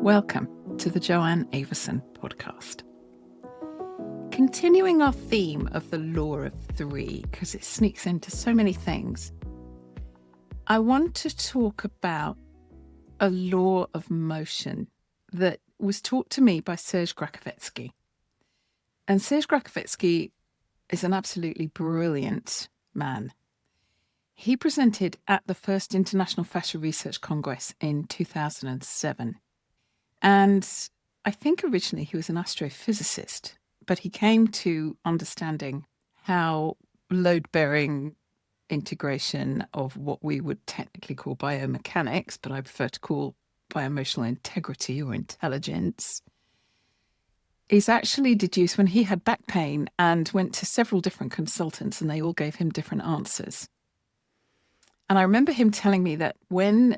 Welcome to the Joanne Avison podcast. Continuing our theme of the law of three, because it sneaks into so many things, I want to talk about a law of motion that was taught to me by Serge Gracovetsky. And Serge Gracovetsky is an absolutely brilliant man. He presented at the first International Fascia Research Congress in 2007. And I think originally he was an astrophysicist, but he came to understanding how load-bearing integration of what we would technically call biomechanics, but I prefer to call bioemotional integrity or intelligence, is actually deduced when he had back pain and went to several different consultants and they all gave him different answers. And I remember him telling me that when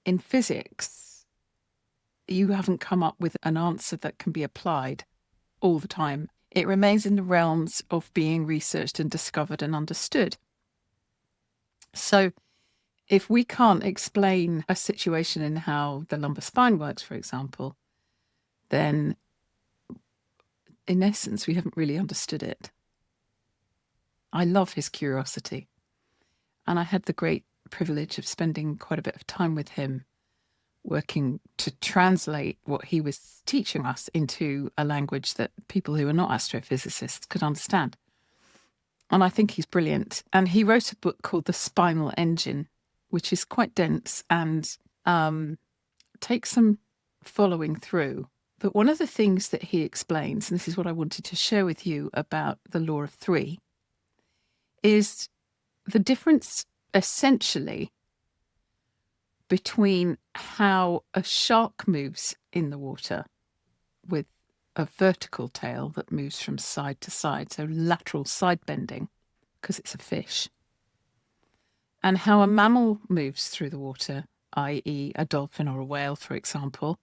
in physics, you haven't come up with an answer that can be applied all the time. It remains in the realms of being researched and discovered and understood. So if we can't explain a situation in how the lumbar spine works, for example, then in essence, we haven't really understood it. I love his curiosity. And I had the great privilege of spending quite a bit of time with him, working to translate what he was teaching us into a language that people who are not astrophysicists could understand. And I think he's brilliant. And he wrote a book called The Spinal Engine, which is quite dense and takes some following through. But one of the things that he explains, and this is what I wanted to share with you about the law of three, is the difference essentially between how a shark moves in the water with a vertical tail that moves from side to side, so lateral side bending, because it's a fish, and how a mammal moves through the water, i.e. a dolphin or a whale, for example,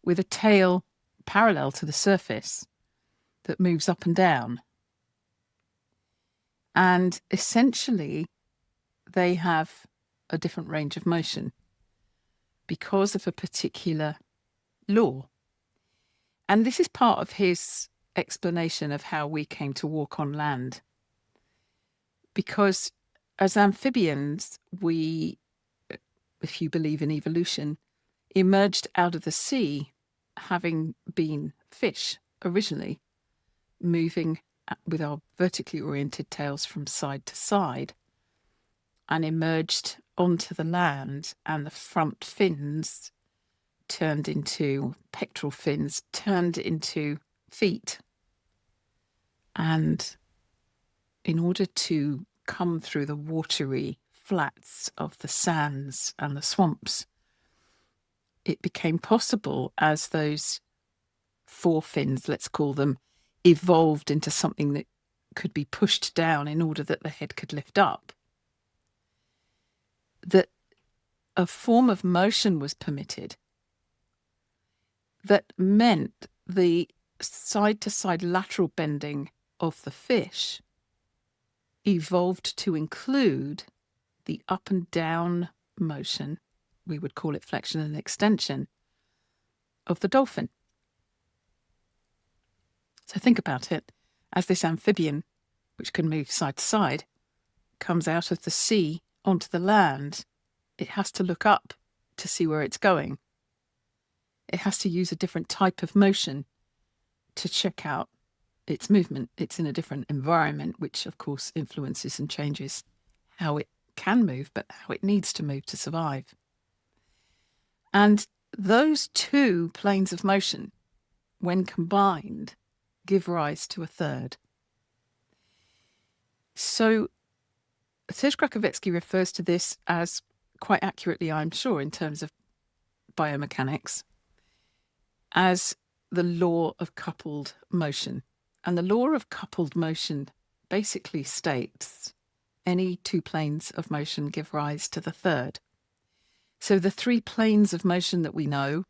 with a tail parallel to the surface that moves up and down. And essentially, they have a different range of motion because of a particular law. And this is part of his explanation of how we came to walk on land. Because as amphibians, we, if you believe in evolution, emerged out of the sea having been fish originally, moving with our vertically oriented tails from side to side, and emerged onto the land, and the front fins turned into pectoral fins, turned into feet. And in order to come through the watery flats of the sands and the swamps, it became possible as those forefins, let's call them, evolved into something that could be pushed down in order that the head could lift up, that a form of motion was permitted that meant the side-to-side lateral bending of the fish evolved to include the up and down motion, we would call it flexion and extension, of the dolphin. So think about it. As this amphibian, which can move side to side, comes out of the sea onto the land, it has to look up to see where it's going. It has to use a different type of motion to check out its movement. It's in a different environment, which of course influences and changes how it can move, but how it needs to move to survive. And those two planes of motion, when combined, give rise to a third. So Serge Gracovetsky refers to this as, quite accurately, I'm sure, in terms of biomechanics, as the law of coupled motion. And the law of coupled motion basically states any two planes of motion give rise to the third. So the three planes of motion that we know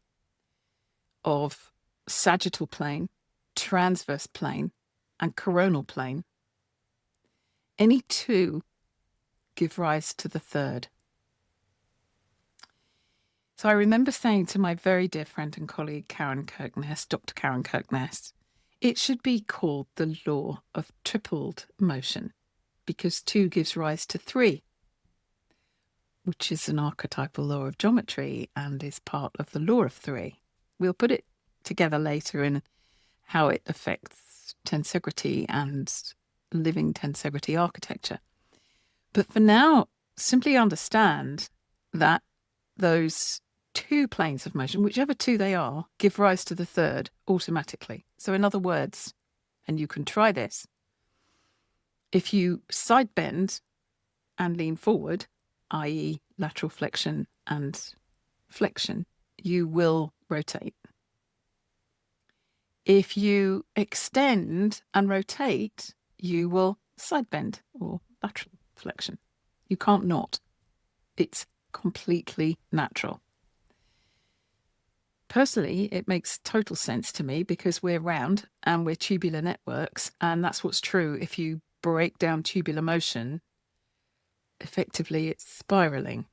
of sagittal plane, transverse plane, and coronal plane, any two give rise to the third. So I remember saying to my very dear friend and colleague, Karen Kirkness, Dr. Karen Kirkness, it should be called the law of tripled motion because 2 gives rise to 3, which is an archetypal law of geometry and is part of the law of 3. We'll put it together later in how it affects tensegrity and living tensegrity architecture. But for now, simply understand that those 2 planes of motion, whichever 2 they are, give rise to the third automatically. So in other words, and you can try this, if you side bend and lean forward, i.e. lateral flexion and flexion, you will rotate. If you extend and rotate, you will side bend or lateral flexion. You can't not. It's completely natural. Personally, it makes total sense to me because we're round and we're tubular networks, and that's what's true. If you break down tubular motion, effectively it's spiraling.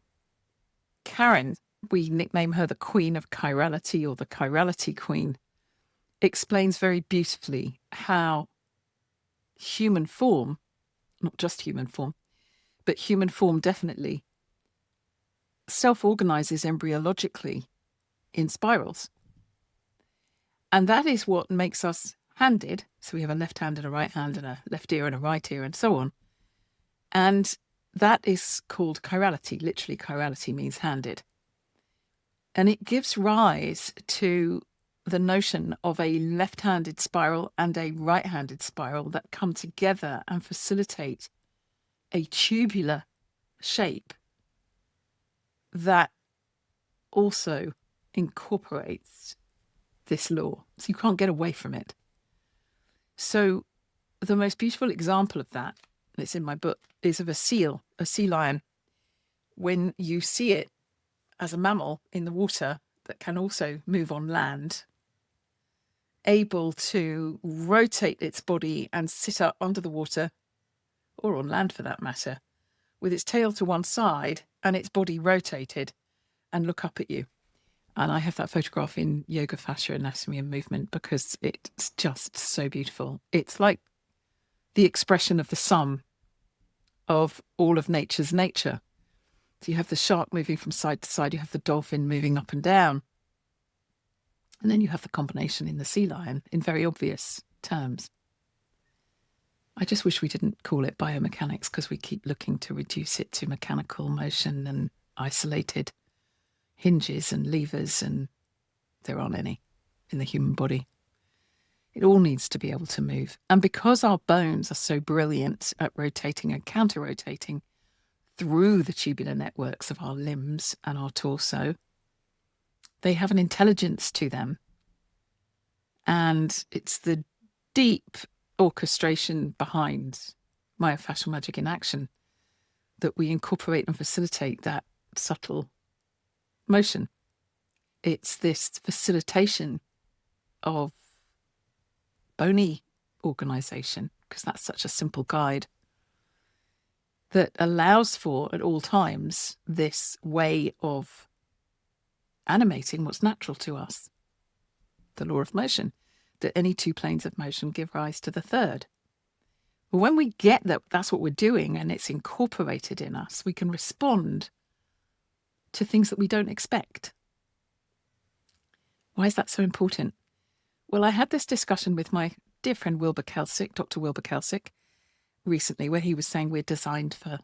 Karen, we nickname her the Queen of Chirality or the Chirality Queen, explains very beautifully how human form, not just human form, but human form definitely, self-organizes embryologically in spirals. And that is what makes us handed. So we have a left hand and a right hand and a left ear and a right ear and so on. And that is called chirality. Literally, chirality means handed. And it gives rise to the notion of a left-handed spiral and a right-handed spiral that come together and facilitate a tubular shape that also incorporates this law. So you can't get away from it. So the most beautiful example of that, it's in my book, is of a sea lion. When you see it as a mammal in the water that can also move on land, able to rotate its body and sit up under the water, or on land for that matter, with its tail to one side and its body rotated and look up at you. And I have that photograph in Yoga, Fascia, Anatomy and Movement because it's just so beautiful. It's like the expression of the sum of all of nature's nature. So you have the shark moving from side to side, you have the dolphin moving up and down, and then you have the combination in the sea lion in very obvious terms. I just wish we didn't call it biomechanics because we keep looking to reduce it to mechanical motion and isolated hinges and levers, and there aren't any in the human body. It all needs to be able to move. And because our bones are so brilliant at rotating and counter-rotating through the tubular networks of our limbs and our torso, they have an intelligence to them. And it's the deep orchestration behind myofascial magic in action that we incorporate and facilitate that subtle motion. It's this facilitation of bony organization, because that's such a simple guide, that allows for, at all times, this way of animating what's natural to us. The law of motion, that any 2 planes of motion give rise to the third. But when we get that that's what we're doing and it's incorporated in us, we can respond to things that we don't expect. Why is that so important? Well, I had this discussion with my dear friend Wilbur Kelsick, Dr. Wilbur Kelsick, recently, where he was saying we're designed for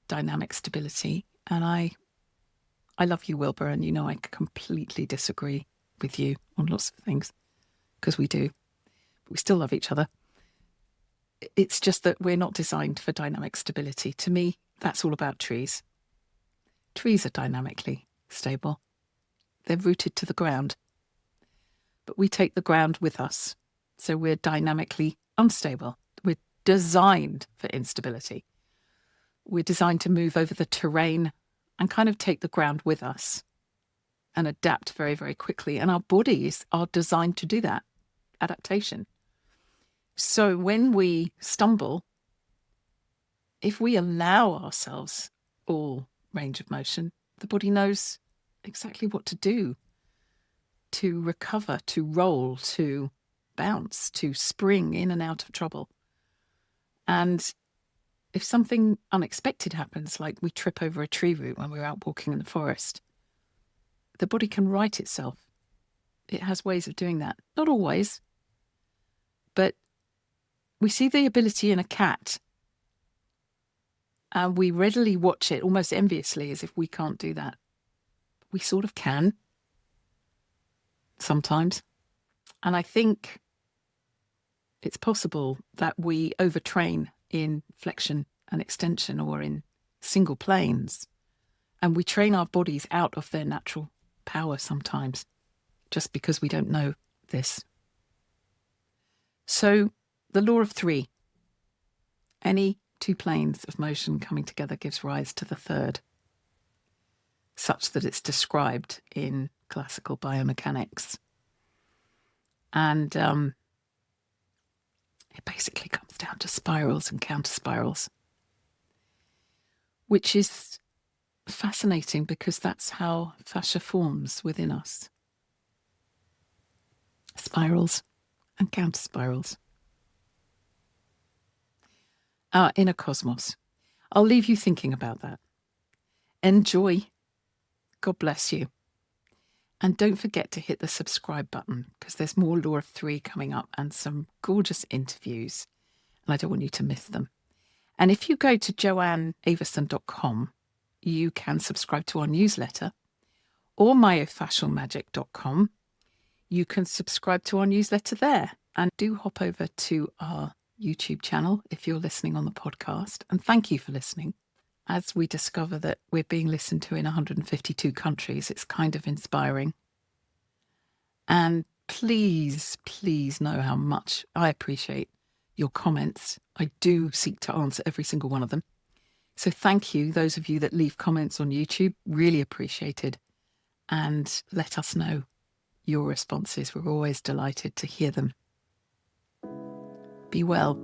dynamic stability. And I love you, Wilbur, and you know I completely disagree with you on lots of things, because we do. But we still love each other. It's just that we're not designed for dynamic stability. To me, that's all about trees. Trees are dynamically stable. They're rooted to the ground. But we take the ground with us. So we're dynamically unstable. We're designed for instability. We're designed to move over the terrain and kind of take the ground with us and adapt very, very quickly. And our bodies are designed to do that. Adaptation. So when we stumble, if we allow ourselves all range of motion, the body knows exactly what to do to recover, to roll, to bounce, to spring in and out of trouble. And if something unexpected happens, like we trip over a tree root when we're out walking in the forest, the body can right itself. It has ways of doing that. Not always, but we see the ability in a cat, and we readily watch it almost enviously as if we can't do that. We sort of can sometimes. And I think it's possible that we overtrain in flexion and extension or in single planes, and we train our bodies out of their natural power sometimes just because we don't know this. So the law of three, any two planes of motion coming together gives rise to the third, such that it's described in classical biomechanics. And it basically comes down to spirals and counterspirals, which is fascinating because that's how fascia forms within us. Spirals and counterspirals. Our inner cosmos. I'll leave you thinking about that. Enjoy. God bless you. And don't forget to hit the subscribe button because there's more Law of Three coming up and some gorgeous interviews. And I don't want you to miss them. And if you go to joanneavison.com, you can subscribe to our newsletter, or myofascialmagic.com. You can subscribe to our newsletter there. And do hop over to our YouTube channel if you're listening on the podcast. And thank you for listening. As we discover that we're being listened to in 152 countries, it's kind of inspiring. And please, please know how much I appreciate your comments. I do seek to answer every single one of them. So thank you, those of you that leave comments on YouTube, really appreciated. And let us know your responses. We're always delighted to hear them. Be well,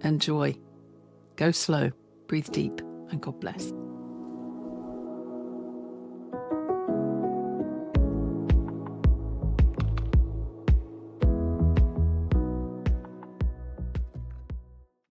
enjoy, go slow, breathe deep, and God bless.